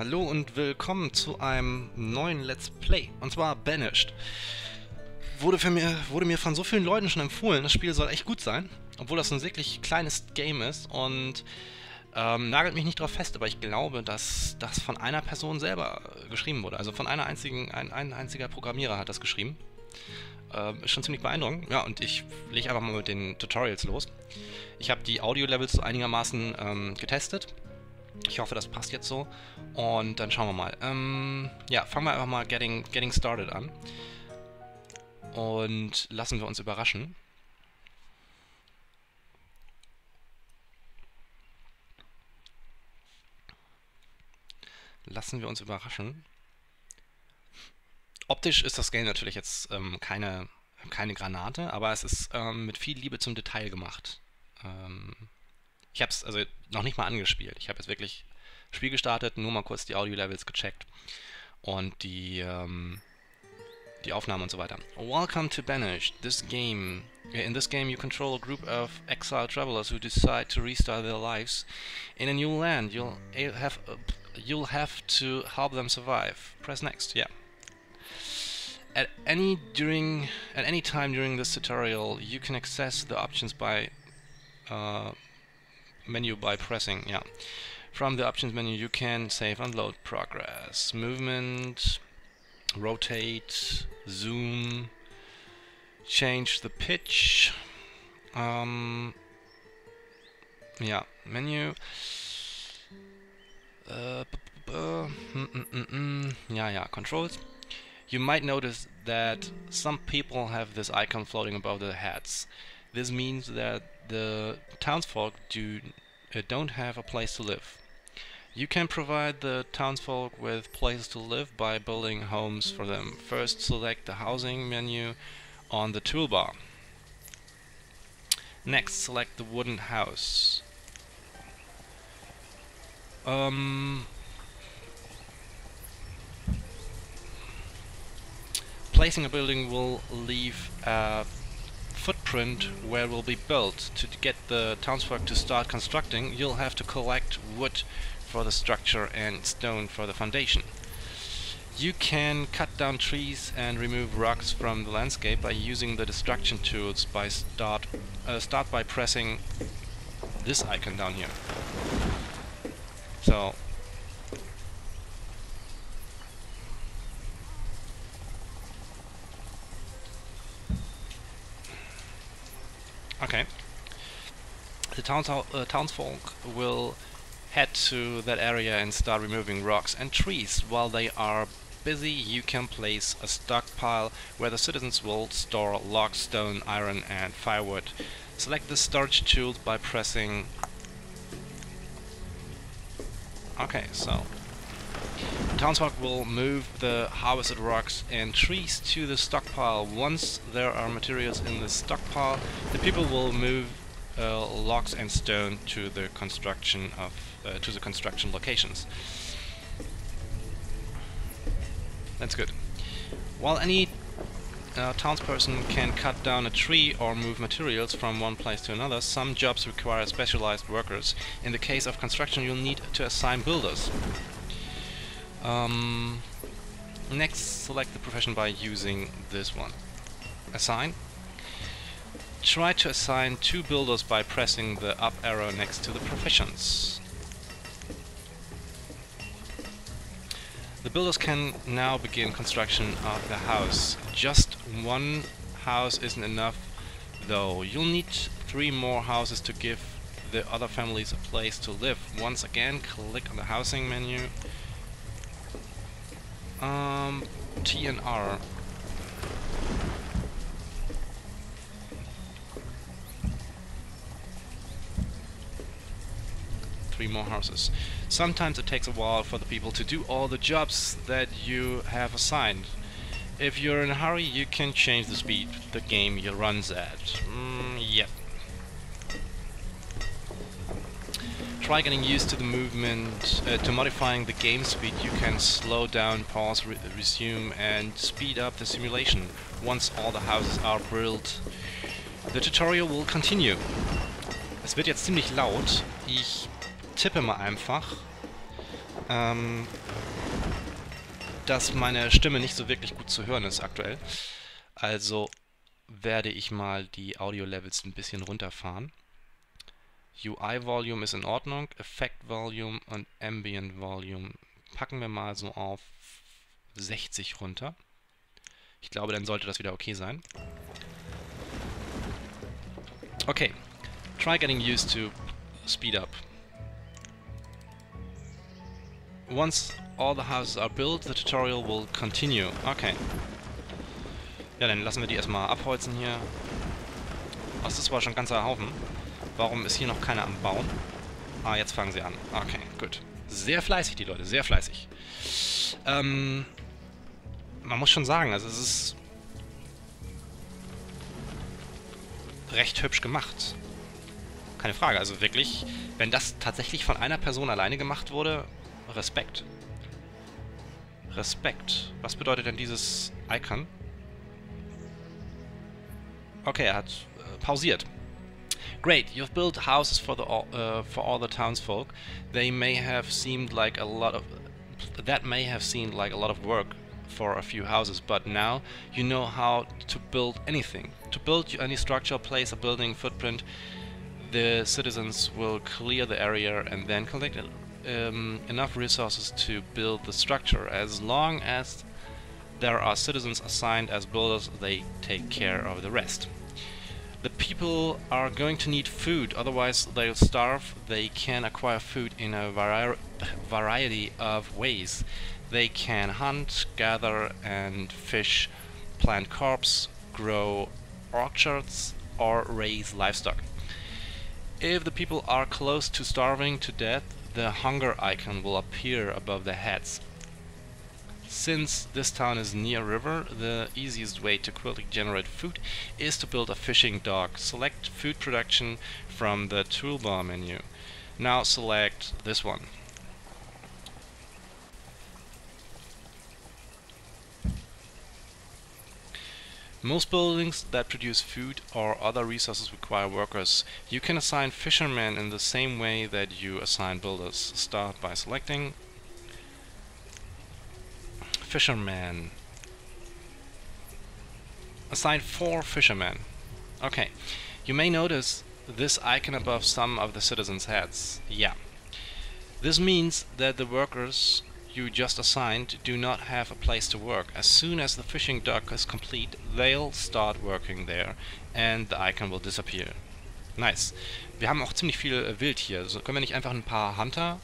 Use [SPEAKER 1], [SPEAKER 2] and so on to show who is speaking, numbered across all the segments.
[SPEAKER 1] Hallo und willkommen zu einem neuen Let's Play, und zwar Banished. Wurde mir von so vielen Leuten schon empfohlen, das Spiel soll echt gut sein, obwohl das ein wirklich kleines Game ist und nagelt mich nicht drauf fest, aber ich glaube, dass das von einer Person selber geschrieben wurde, also von ein einziger Programmierer hat das geschrieben. Ist schon ziemlich beeindruckend. Ja, und ich lege einfach mal mit den Tutorials los. Ich habe die Audio-Levels so einigermaßen getestet. Ich hoffe, das passt jetzt so. Und dann schauen wir mal. Ja, fangen wir einfach mal getting started an. Und lassen wir uns überraschen. Optisch ist das Game natürlich jetzt keine Granate, aber es ist mit viel Liebe zum Detail gemacht. Ich habe es also noch nicht mal angespielt. Ich habe jetzt wirklich Spiel gestartet, nur mal kurz die Audio-Levels gecheckt und die Aufnahmen und so weiter. Welcome to Banished. In this game you control a group of exiled travelers who decide to restart their lives in a new land. You'll have to help them survive. Press next. Yeah. At any time during this tutorial, you can access the options by menu by pressing. Yeah. From the options menu, you can save and load progress, movement, rotate, zoom, change the pitch. Yeah, menu. Yeah, controls. You might notice that some people have this icon floating above their heads. This means that the townsfolk don't have a place to live. You can provide the townsfolk with places to live by building homes for them. First, select the housing menu on the toolbar. Next, select the wooden house. Placing a building will leave a footprint where it will be built. To get the townsfolk to start constructing, you'll have to collect wood for the structure and stone for the foundation. You can cut down trees and remove rocks from the landscape by using the destruction tools. Start by pressing this icon down here. So okay, the townsfolk will head to that area and start removing rocks and trees. While they are busy, you can place a stockpile where the citizens will store logs, stone, iron and firewood. Select the storage tools by pressing... Okay, so the townsfolk will move the harvested rocks and trees to the stockpile. Once there are materials in the stockpile, the people will move logs and stone to the construction locations. That's good. While any townsperson can cut down a tree or move materials from one place to another, some jobs require specialized workers. In the case of construction, you'll need to assign builders. Next, select the profession by using this one. Assign. Try to assign 2 builders by pressing the up arrow next to the professions. The builders can now begin construction of the house. Just one house isn't enough, though. You'll need 3 more houses to give the other families a place to live. Once again, click on the housing menu. T and R. More houses. Sometimes it takes a while for the people to do all the jobs that you have assigned. If you're in a hurry, you can change the speed the game runs at. Yep. Try getting used to the movement. To modifying the game speed, you can slow down, pause, resume and speed up the simulation. Once all the houses are built, the tutorial will continue. Es wird jetzt ziemlich laut. Ich tippe mal einfach. dass meine Stimme nicht so wirklich gut zu hören ist aktuell. Also werde ich mal die Audio-Levels ein bisschen runterfahren. UI-Volume ist in Ordnung, Effect-Volume und Ambient-Volume packen wir mal so auf 60 runter. Ich glaube, dann sollte das wieder okay sein. Okay, try getting used to speed up. Once all the houses are built, the tutorial will continue. Okay. Ja, dann lassen wir die erstmal abholzen hier. Das ist zwar schon ein ganzer Haufen. Warum ist hier noch keiner am Bauen? Ah, jetzt fangen sie an. Okay, gut. Sehr fleißig, die Leute, sehr fleißig. Man muss schon sagen, also es ist recht hübsch gemacht. Keine Frage, also wirklich, wenn das tatsächlich von einer Person alleine gemacht wurde, Respekt. Respekt. Was bedeutet denn dieses Icon? Okay, er hat pausiert. Great, you've built houses for all the townsfolk. That may have seemed like a lot of work for a few houses, but now you know how to build anything. To build any structure, place a building footprint, the citizens will clear the area and then collect enough resources to build the structure. As long as there are citizens assigned as builders, they take care of the rest. The people are going to need food, otherwise they'll starve. They can acquire food in a variety of ways. They can hunt, gather and fish, plant crops, grow orchards, or raise livestock. If the people are close to starving to death, the hunger icon will appear above their heads. Since this town is near a river, the easiest way to quickly generate food is to build a fishing dock. Select food production from the toolbar menu. Now select this one. Most buildings that produce food or other resources require workers. You can assign fishermen in the same way that you assign builders. Start by selecting Fisherman. Assign 4 fishermen. Okay. You may notice this icon above some of the citizens' heads. Yeah. This means that the workers you just assigned do not have a place to work. As soon as the fishing dock is complete, they'll start working there and the icon will disappear. Nice. Wir haben auch ziemlich viel Wild hier. Also können wir nicht einfach ein paar Hunter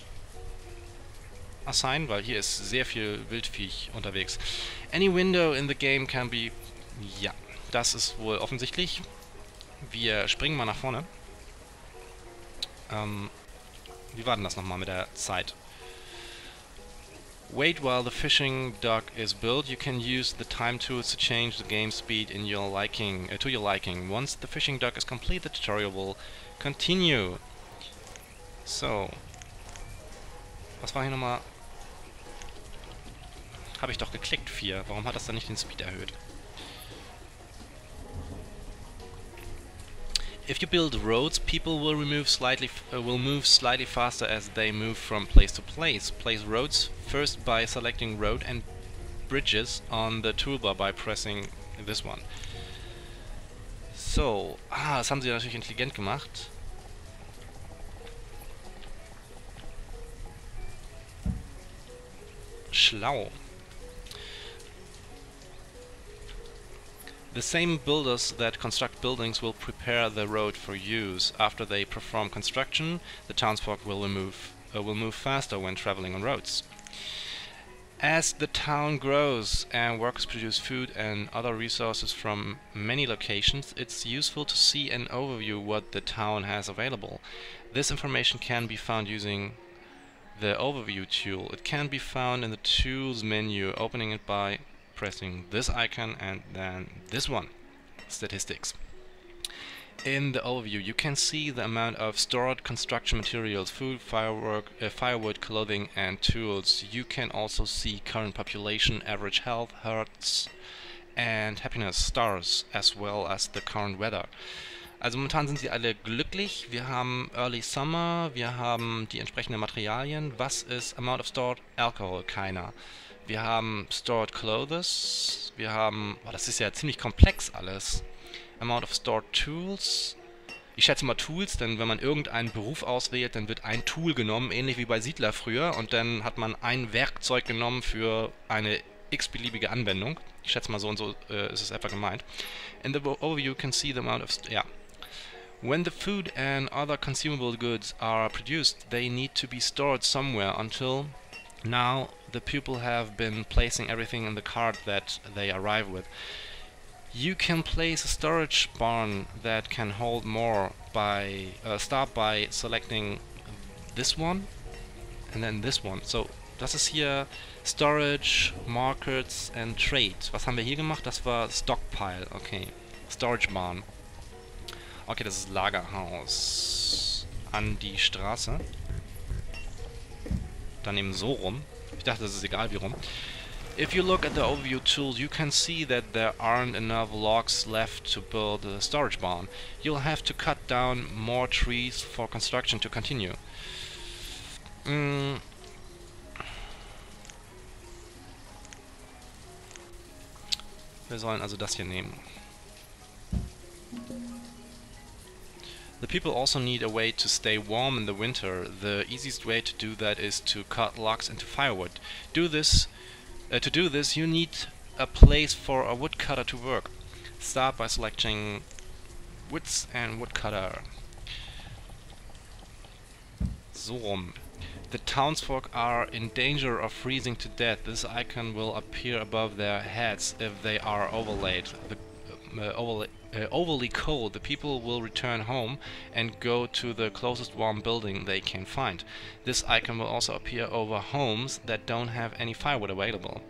[SPEAKER 1] assignen, weil hier ist sehr viel Wildviech unterwegs. Any window in the game can be... Ja, das ist wohl offensichtlich. Wir springen mal nach vorne. Wie war denn das nochmal mit der Zeit? Wait while the fishing dock is built. You can use the time tools to change the game speed in your liking, to your liking. Once the fishing dock is complete, the tutorial will continue. So. Was war hier nochmal? Habe ich doch geklickt, 4. Warum hat das dann nicht den Speed erhöht? If you build roads, people will move slightly faster as they move from place to place. Place roads first by selecting road and bridges on the toolbar by pressing this one. So, das haben sie natürlich intelligent gemacht. Schlau. The same builders that construct buildings will prepare the road for use. After they perform construction, the townsfolk will move faster when traveling on roads. As the town grows and workers produce food and other resources from many locations, it's useful to see an overview what the town has available. This information can be found using the overview tool. It can be found in the tools menu, opening it by pressing this icon and then this one, statistics. In the overview you can see the amount of stored construction materials, food, firewood, clothing and tools. You can also see current population, average health, hertz and happiness stars, as well as the current weather. Also momentan sind sie alle glücklich. Wir haben Early Summer, wir haben die entsprechenden Materialien. Was ist Amount of Stored Alcohol? Keiner. Wir haben Stored Clothes. Wir haben... Oh, das ist ja ziemlich komplex alles. Amount of Stored Tools. Ich schätze mal Tools, denn wenn man irgendeinen Beruf auswählt, dann wird ein Tool genommen, ähnlich wie bei Siedler früher. Und dann hat man ein Werkzeug genommen für eine x-beliebige Anwendung. Ich schätze mal so und so ist es etwa gemeint. In the overview you can see the amount of... Ja. When the food and other consumable goods are produced, they need to be stored somewhere until now the people have been placing everything in the cart that they arrive with. You can place a storage barn that can hold more by start by selecting this one and then this one. So, das ist hier Storage, Markets and Trade. Was haben wir hier gemacht? Das war Stockpile. Okay. Storage Barn. Okay, das ist Lagerhaus. An die Straße. Dann eben so rum. Ich dachte, das ist egal wie rum. If you look at the overview tools, you can see that there aren't enough logs left to build a storage barn. You'll have to cut down more trees for construction to continue. Wir sollen also das hier nehmen. The people also need a way to stay warm in the winter. The easiest way to do that is to cut logs into firewood. To do this, you need a place for a woodcutter to work. Start by selecting Woods and Woodcutter. So rum. The townsfolk are in danger of freezing to death. This icon will appear above their heads if they are overly cold. The people will return home and go to the closest warm building they can find. This icon will also appear over homes that don't have any firewood available.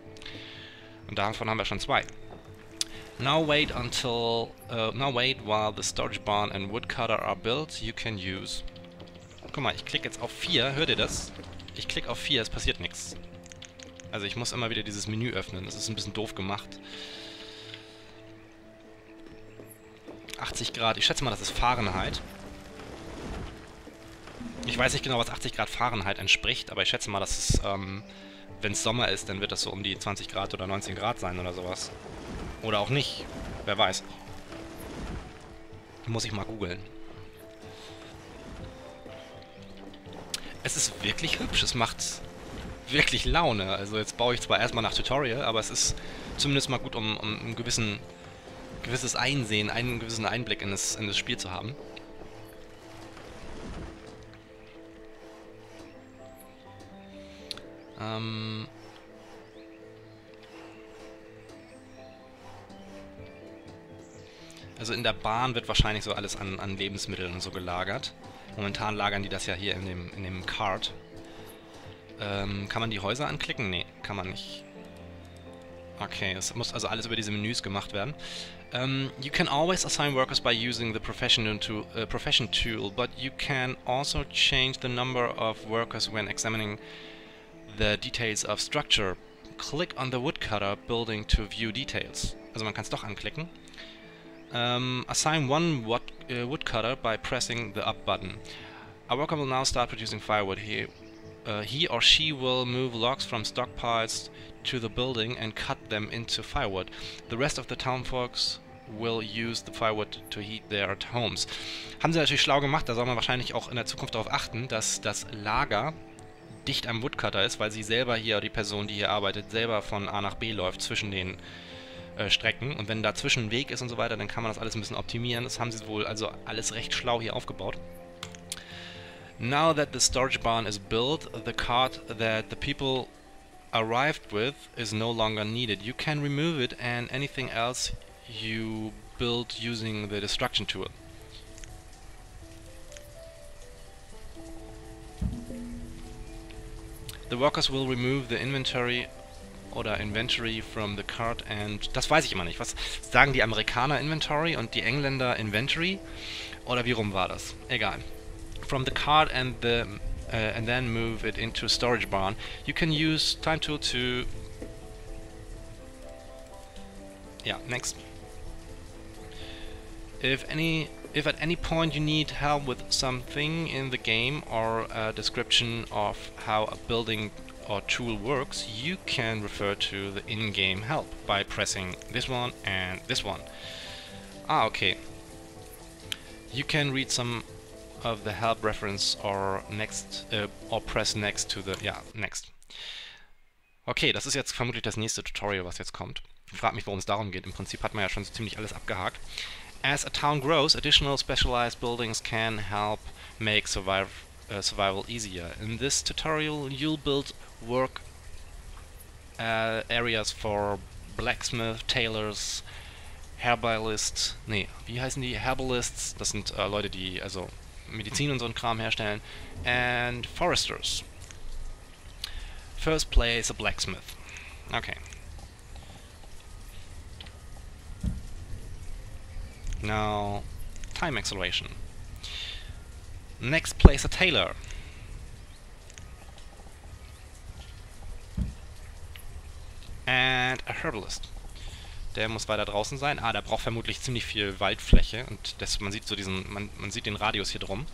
[SPEAKER 1] Und davon haben wir schon zwei. Now wait while the storage barn and woodcutter are built. You can use... Guck mal, ich klicke jetzt auf 4. Hört ihr das? Ich klicke auf 4, es passiert nichts. Also ich muss immer wieder dieses Menü öffnen. Das ist ein bisschen doof gemacht. 80 Grad. Ich schätze mal, das ist Fahrenheit. Ich weiß nicht genau, was 80 Grad Fahrenheit entspricht, aber ich schätze mal, dass es, wenn es Sommer ist, dann wird das so um die 20 Grad oder 19 Grad sein oder sowas. Oder auch nicht. Wer weiß. Muss ich mal googeln. Es ist wirklich hübsch. Es macht wirklich Laune. Also jetzt baue ich zwar erstmal nach Tutorial, aber es ist zumindest mal gut, um einen gewisses Einsehen, einen gewissen Einblick in das Spiel zu haben. Also in der Bahn wird wahrscheinlich so alles an Lebensmitteln und so gelagert. Momentan lagern die das ja hier in dem Cart. Kann man die Häuser anklicken? Nee, kann man nicht. Okay, es muss also alles über diese Menüs gemacht werden. You can always assign workers by using the profession tool, but you can also change the number of workers when examining the details of structure. Click on the woodcutter building to view details. Also man kann es doch anklicken. Assign one woodcutter by pressing the up button. A worker will now start producing firewood. He or she will move logs from stockpiles to the building and cut them into firewood. The rest of the townfolks will use the firewood to heat their homes. Haben sie natürlich schlau gemacht, da soll man wahrscheinlich auch in der Zukunft darauf achten, dass das Lager dicht am Woodcutter ist, weil sie selber hier, die Person, die hier arbeitet, selber von A nach B läuft zwischen den Strecken. Und wenn dazwischen ein Weg ist und so weiter, dann kann man das alles ein bisschen optimieren. Das haben sie wohl also alles recht schlau hier aufgebaut. Now that the storage barn is built, the cart that the people arrived with is no longer needed. You can remove it and anything else you build using the destruction tool. The workers will remove the inventory from the cart and... Das weiß ich immer nicht. Was sagen die Amerikaner Inventory und die Engländer Inventory? Oder wie rum war das? Egal. From the cart and then move it into storage barn. You can use time tool to... Yeah, next. If If at any point you need help with something in the game or a description of how a building or tool works, you can refer to the in-game help by pressing this one and this one. Okay. You can read some of the help reference or press next to the next. Okay, das ist jetzt vermutlich das nächste Tutorial, was jetzt kommt. Ich frage mich, worum es darum geht. Im Prinzip hat man ja schon so ziemlich alles abgehakt. As a town grows, additional specialized buildings can help make survival easier. In this tutorial, you'll build work areas for blacksmith, tailors, Herbalists, wie heißen die? Herbalists, das sind Leute, die also Medizin und so einen Kram herstellen, and foresters. First place a blacksmith. Okay. Now, time acceleration. Next place a tailor. And a herbalist. Der muss weiter draußen sein. Der braucht vermutlich ziemlich viel Waldfläche und man sieht so man sieht den Radius hier drum.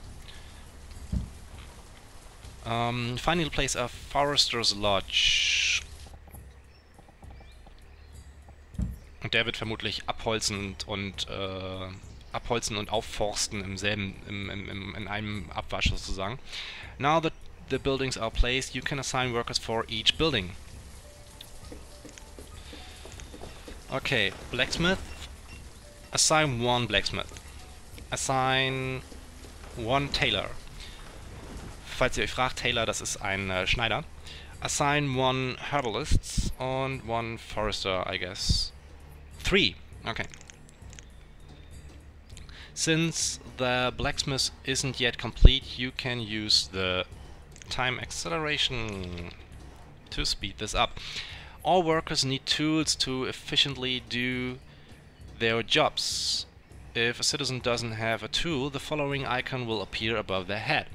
[SPEAKER 1] Finally place a forester's lodge. Und der wird vermutlich abholzen und aufforsten in einem Abwasch sozusagen. Now that the buildings are placed, you can assign workers for each building. Okay, blacksmith. Assign one blacksmith. Assign one tailor. Falls ihr euch fragt, Tailor, das ist ein Schneider. Assign one herbalist und one forester, I guess. 3. Okay. Since the blacksmith isn't yet complete, you can use the time acceleration to speed this up. All workers need tools to efficiently do their jobs. If a citizen doesn't have a tool, the following icon will appear above their head.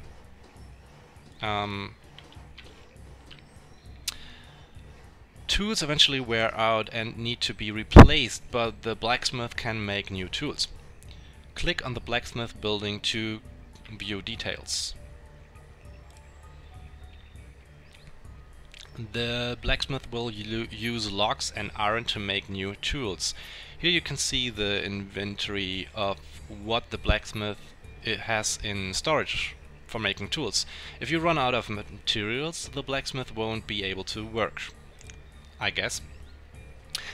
[SPEAKER 1] Tools eventually wear out and need to be replaced, but the blacksmith can make new tools. Click on the blacksmith building to view details. The blacksmith will use logs and iron to make new tools. Here you can see the inventory of what the blacksmith has in storage for making tools. If you run out of materials, the blacksmith won't be able to work, I guess.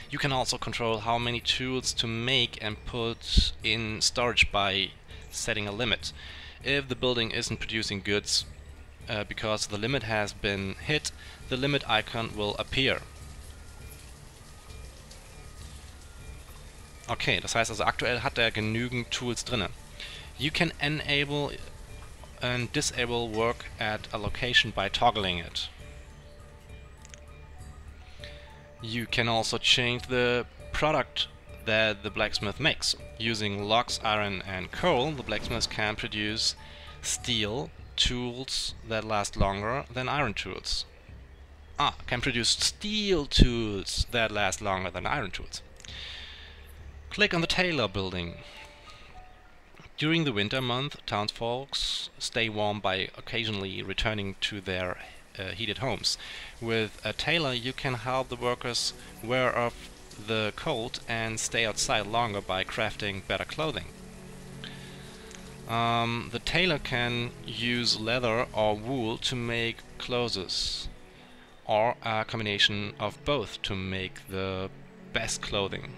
[SPEAKER 1] You can also control how many tools to make and put in storage by setting a limit. If the building isn't producing goods because the limit has been hit, the limit icon will appear. Okay, das heißt also aktuell hat er genügend Tools drinne. You can enable and disable work at a location by toggling it. You can also change the product that the blacksmith makes. Using logs, iron and coal, the blacksmith can produce steel tools that last longer than iron tools. Can produce steel tools that last longer than iron tools. Click on the tailor building. During the winter month, townsfolk stay warm by occasionally returning to their heated homes. With a tailor, you can help the workers wear off the coat and stay outside longer by crafting better clothing. The tailor can use leather or wool to make clothes, or a combination of both to make the best clothing.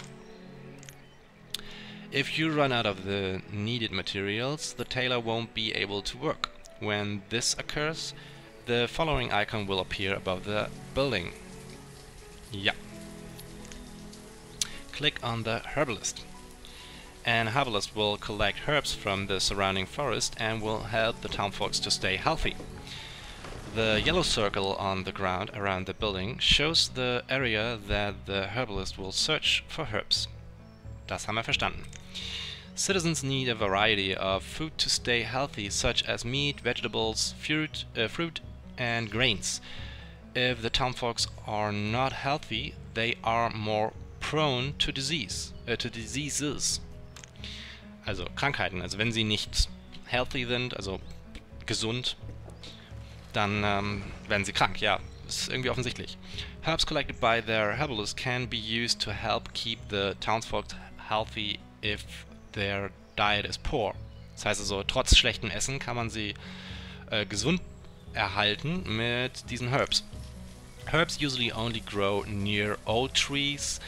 [SPEAKER 1] If you run out of the needed materials, the tailor won't be able to work. When this occurs, the following icon will appear above the building. Yeah. Click on the herbalist. An herbalist will collect herbs from the surrounding forest and will help the townfolks to stay healthy. The yellow circle on the ground around the building shows the area that the herbalist will search for herbs. Das haben wir verstanden. Citizens need a variety of food to stay healthy, such as meat, vegetables, fruit and grains. If the townfolks are not healthy, they are more prone to diseases. also Krankheiten. Also wenn sie nicht healthy sind, also gesund, dann werden sie krank. Ja, ist irgendwie offensichtlich. Herbs collected by their herbalist can be used to help keep the townsfolk healthy if their diet is poor. Das heißt also, trotz schlechtem Essen kann man sie gesund erhalten mit diesen Herbs. Herbs usually only grow near old trees.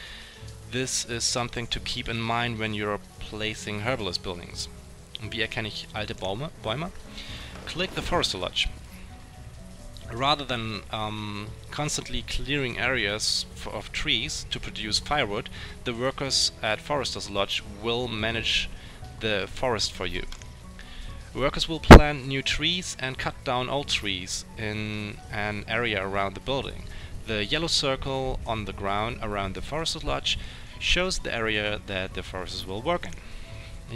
[SPEAKER 1] This is something to keep in mind when you're placing herbalist buildings. Und wie erkenne ich alte Bäume? Click the Forester Lodge. Rather than constantly clearing areas of trees to produce firewood, the workers at Forester's Lodge will manage the forest for you. Workers will plant new trees and cut down old trees in an area around the building. The yellow circle on the ground around the Forester's Lodge shows the area that the foresters will work in.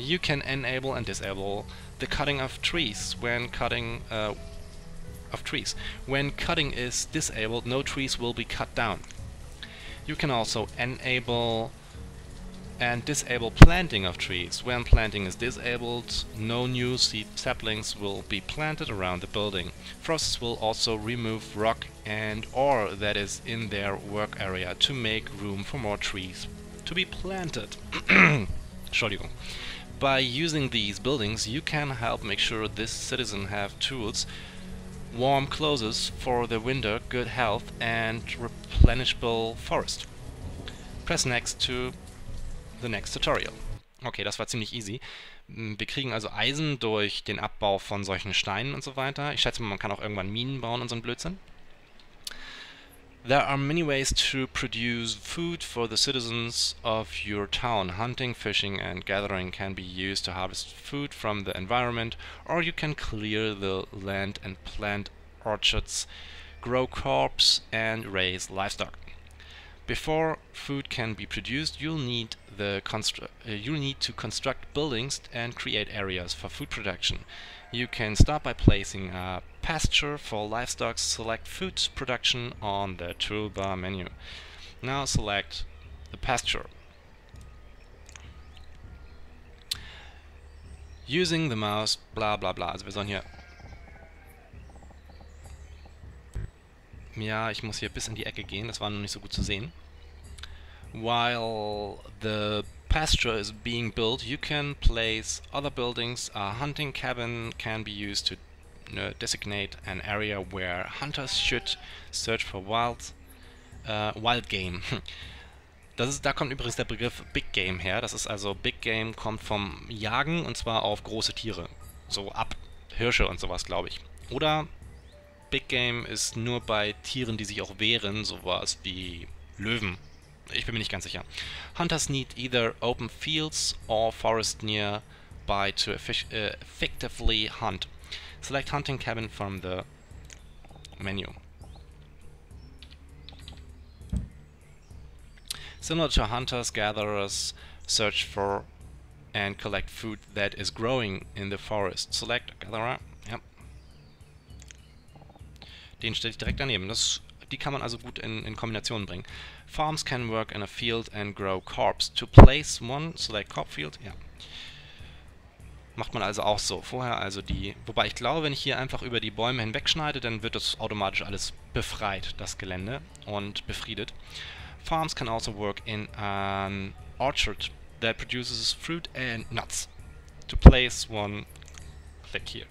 [SPEAKER 1] You can enable and disable the cutting of trees when cutting When cutting is disabled, no trees will be cut down. You can also enable and disable planting of trees. When planting is disabled, no new saplings will be planted around the building. Foresters will also remove rock and ore that is in their work area to make room for more trees to be planted. Entschuldigung. By using these buildings, you can help make sure this citizen have tools, warm clothes for the winter, good health and replenishable forest. Press next to the next tutorial. Okay, das war ziemlich easy. Wir kriegen also Eisen durch den Abbau von solchen Steinen und so weiter. Ich schätze mal, man kann auch irgendwann Minen bauen und so ein Blödsinn. There are many ways to produce food for the citizens of your town. Hunting, fishing and gathering can be used to harvest food from the environment, or you can clear the land and plant orchards, grow crops and raise livestock. Before food can be produced, you'll need to construct buildings and create areas for food production. You can start by placing a pasture for livestock. Select food production on the toolbar menu. Now select the pasture. Using the mouse, bla bla bla. Also wir sollen hier... Ja, ich muss hier bis in die Ecke gehen, das war noch nicht so gut zu sehen. While the pasture is being built, you can place other buildings. A hunting cabin can be used to designate an area where hunters should search for wild game. Da kommt übrigens der Begriff Big Game her. Das ist also, Big Game kommt vom Jagen und zwar auf große Tiere. So ab Hirsche und sowas, glaube ich. Oder Big Game ist nur bei Tieren, die sich auch wehren, sowas wie Löwen. Ich bin mir nicht ganz sicher. Hunters need either open fields or forest nearby to effectively hunt. Select hunting cabin from the menu. Similar to hunters, gatherers search for and collect food that is growing in the forest. Select gatherer. Ja. Den stelle ich direkt daneben. Die kann man also gut in Kombination bringen. Farms can work in a field and grow crops. To place one, select crop field. Ja. Macht man also auch so. Vorher also die... Wobei ich glaube, wenn ich hier einfach über die Bäume hinwegschneide, dann wird das automatisch alles befreit, das Gelände, und befriedet. Farms can also work in an orchard that produces fruit and nuts. To place one, click here.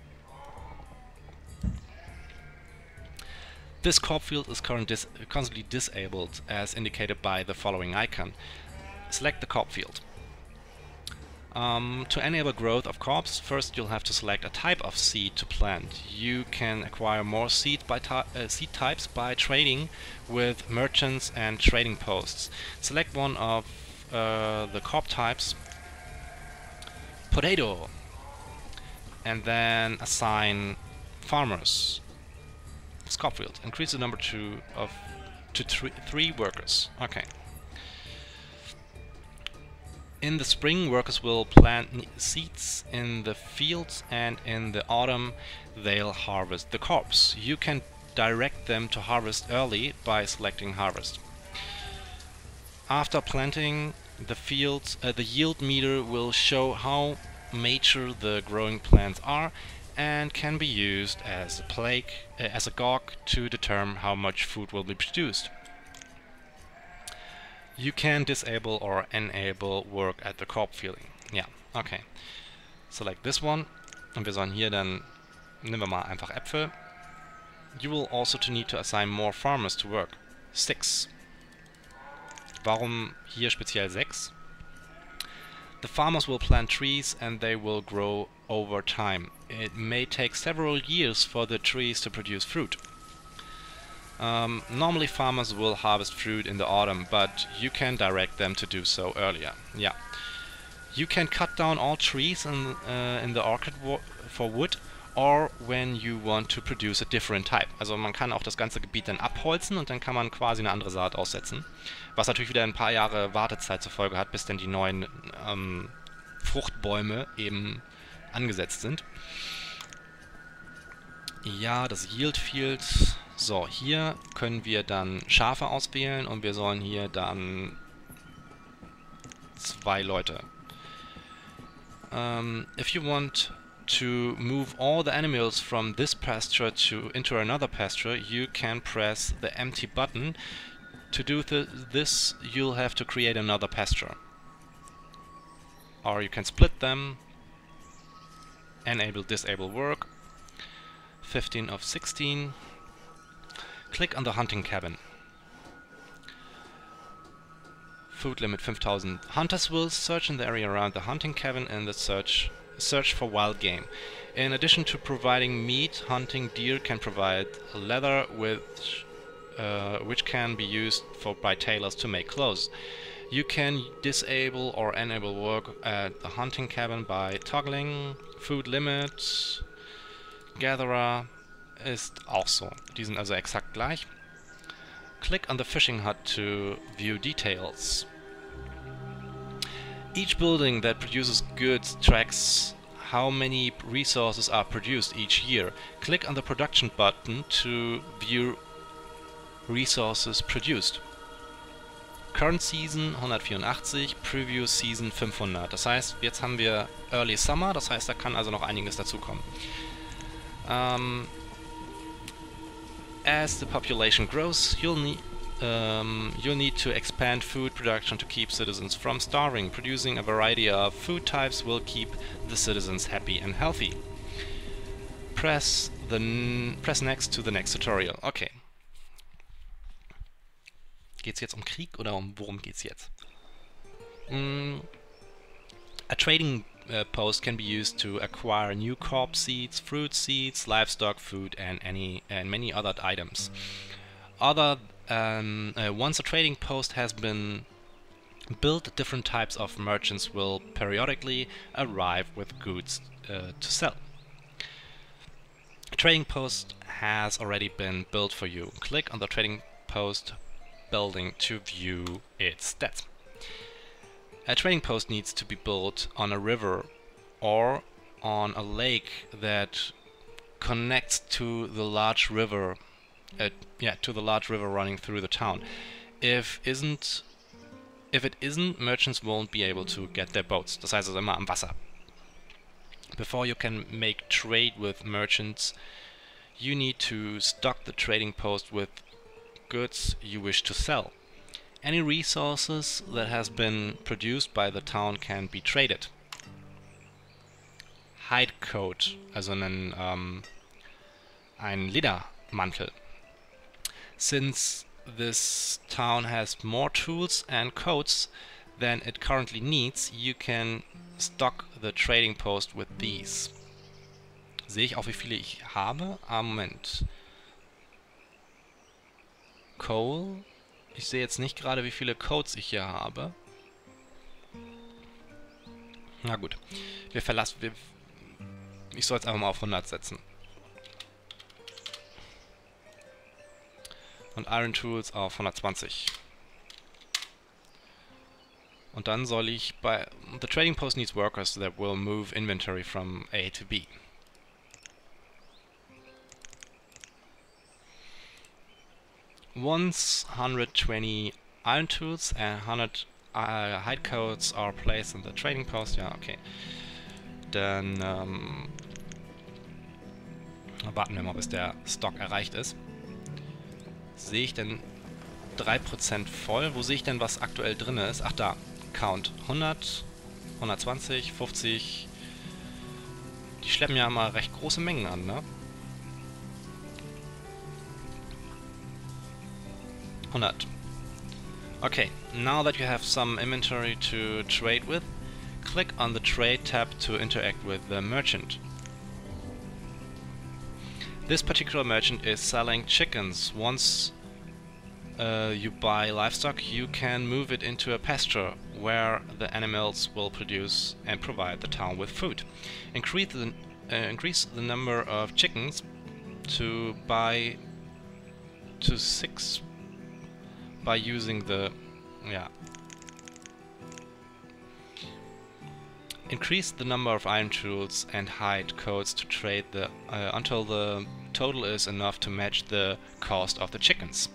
[SPEAKER 1] This crop field is currently disabled, as indicated by the following icon. Select the crop field. To enable growth of crops, first you'll have to select a type of seed to plant. You can acquire more seed types by trading with merchants and trading posts. Select one of the crop types, potato, and then assign farmers. Crop field. Increase the number to 3 workers. Okay. In the spring, workers will plant seeds in the fields, and in the autumn they'll harvest the crops. You can direct them to harvest early by selecting harvest. After planting the fields, the yield meter will show how mature the growing plants are, and can be used as a gauge to determine how much food will be produced. You can disable or enable work at the crop feeling. Ja, okay. Select this one. Und wir sollen hier dann, nehmen wir mal einfach Äpfel. You will also need to assign more farmers to work. 6. Warum hier speziell 6? The farmers will plant trees and they will grow over time. It may take several years for the trees to produce fruit. Normally farmers will harvest fruit in the autumn, but you can direct them to do so earlier. Ja. You can cut down all trees in the orchard for wood, or when you want to produce a different type. Also man kann auch das ganze Gebiet dann abholzen und dann kann man quasi eine andere Saat aussetzen. Was natürlich wieder ein paar Jahre Wartezeit zur Folge hat, bis dann die neuen Fruchtbäume eben angesetzt sind. Ja, das Yield Field. So, hier können wir dann Schafe auswählen und wir sollen hier dann 2 Leute. If you want to move all the animals from this pasture into another pasture, you can press the empty button. To do this, you'll have to create another pasture. Or you can split them, enable, disable work. 15 of 16. Click on the hunting cabin. Food limit 5000. Hunters will search in the area around the hunting cabin in the search for wild game. In addition to providing meat, hunting deer can provide leather which can be used by tailors to make clothes. You can disable or enable work at the hunting cabin by toggling. Food limit, gatherer ist auch so. Die sind also exakt gleich. Click on the fishing hut to view details. Each building that produces goods tracks how many resources are produced each year. Click on the production button to view resources produced. Current Season 184, Previous Season 500. Das heißt, jetzt haben wir Early Summer, das heißt, da kann also noch einiges dazukommen. As the population grows, you'll need to expand food production to keep citizens from starving. Producing a variety of food types will keep the citizens happy and healthy. Press next to the next tutorial. Okay. Geht's jetzt um Krieg oder worum geht's jetzt? A trading post can be used to acquire new crop seeds, fruit seeds, livestock food, and many other items. Once a trading post has been built, different types of merchants will periodically arrive with goods to sell. A trading post has already been built for you. Click on the trading post building to view its stats. A trading post needs to be built on a river or on a lake that connects to the large river. To the large river running through the town. If it isn't, merchants won't be able to get their boats. Das heißt also immer am Wasser. Before you can make trade with merchants, you need to stock the trading post with goods you wish to sell. Any resources that has been produced by the town can be traded. Hide coat, also ein Ledermantel. Since this town has more tools and coats than it currently needs, you can stock the trading post with these. Sehe ich auch, wie viele ich habe? Moment. Coal. Ich sehe jetzt nicht gerade, wie viele Codes ich hier habe. Na gut. Ich soll es einfach mal auf 100 setzen. Und Iron Tools auf 120. Und dann soll ich The trading post needs workers that will move inventory from A to B. Once 120 Iron Tools and 100 hide codes are placed in the trading post. Ja, okay. dann warten wir mal, bis der Stock erreicht ist. Sehe ich denn 3% voll? Wo sehe ich denn, was aktuell drin ist? Ach da, Count 100, 120, 50. Die schleppen ja immer recht große Mengen an, ne? 100. Okay, now that you have some inventory to trade with, click on the Trade tab to interact with the merchant. This particular merchant is selling chickens. Once you buy livestock, you can move it into a pasture where the animals will produce and provide the town with food. Increase the number of chickens to 6 by using the Increase the number of iron tools and hide codes to trade until the total is enough to match the cost of the chickens.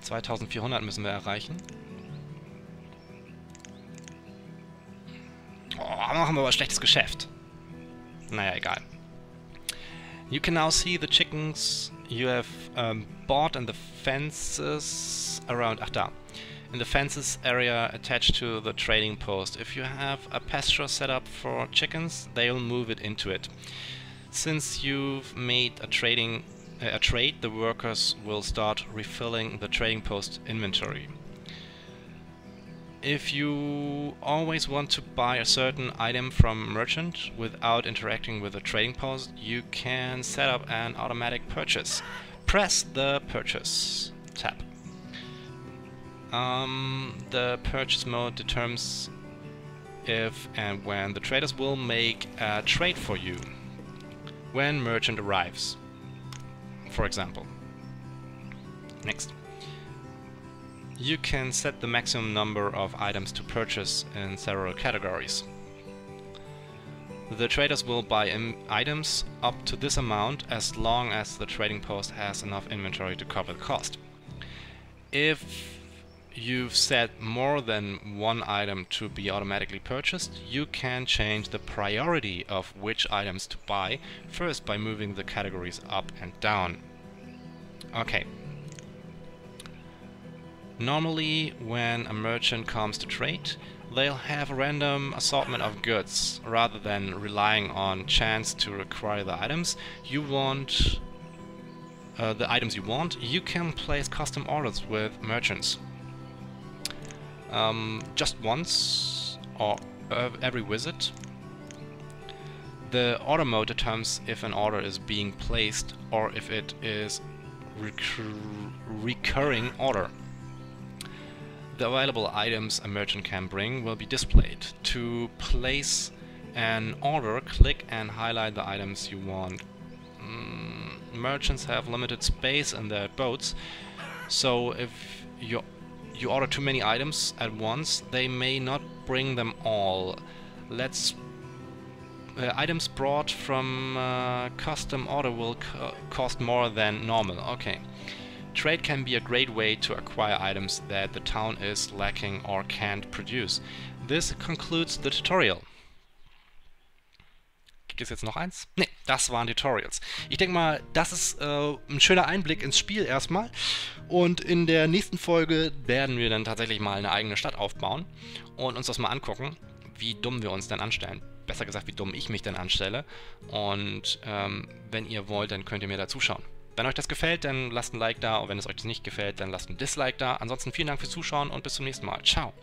[SPEAKER 1] $2400 müssen wir erreichen. Oh, machen wir aber schlechtes Geschäft. Naja, egal. You can now see the chickens you have bought in the fences around. Ach da. In the fences area attached to the trading post. If you have a pasture set up for chickens, they'll move it into it. Since you've made a trade, the workers will start refilling the trading post inventory. If you always want to buy a certain item from merchant without interacting with the trading post, you can set up an automatic purchase. Press the Purchase tab. The purchase mode determines if and when the traders will make a trade for you. When merchant arrives, for example. Next. You can set the maximum number of items to purchase in several categories. The traders will buy items up to this amount as long as the trading post has enough inventory to cover the cost. If you've set more than one item to be automatically purchased, you can change the priority of which items to buy, first by moving the categories up and down. Okay. Normally, when a merchant comes to trade, they'll have a random assortment of goods. Rather than relying on chance to acquire the items you want, you can place custom orders with merchants. Just once or every visit. The order mode determines if an order is being placed or if it is recurring order. The available items a merchant can bring will be displayed. To place an order, click and highlight the items you want. Merchants have limited space in their boats, so if you order too many items at once, they may not bring them all. Items brought from custom order will cost more than normal. Okay. Trade can be a great way to acquire items that the town is lacking or can't produce. This concludes the tutorial. Gibt es jetzt noch eins? Ne, das waren Tutorials. Ich denke mal, das ist ein schöner Einblick ins Spiel erstmal. Und in der nächsten Folge werden wir dann tatsächlich mal eine eigene Stadt aufbauen und uns das mal angucken, wie dumm wir uns denn anstellen. Besser gesagt, wie dumm ich mich denn anstelle. Und wenn ihr wollt, dann könnt ihr mir da zuschauen. Wenn euch das gefällt, dann lasst ein Like da, und wenn es euch das nicht gefällt, dann lasst ein Dislike da. Ansonsten vielen Dank fürs Zuschauen und bis zum nächsten Mal. Ciao!